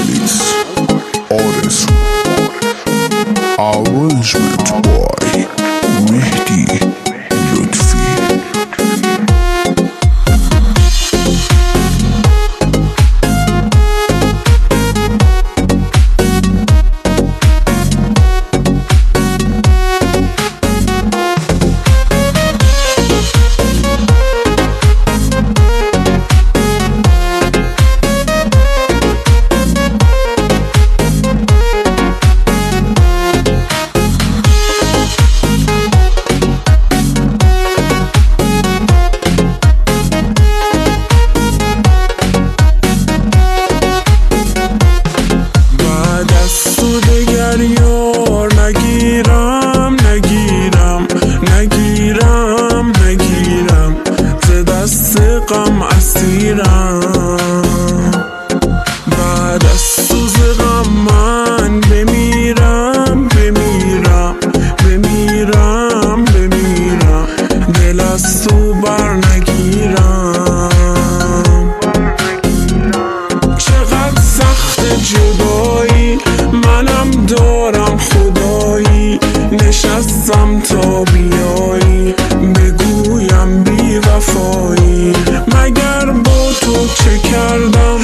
Alice Oris Arrangement by Mehdi Lutfi. یار نگیرم ز دست غم اسیرم. بعد از سوز غم من بمیرم دل از تو بر نگیرم. چقدر سخت جدایی منم دارم خدایی، نشستم تا بیایی بگویم بی وفایی. مگر با تو چه کردم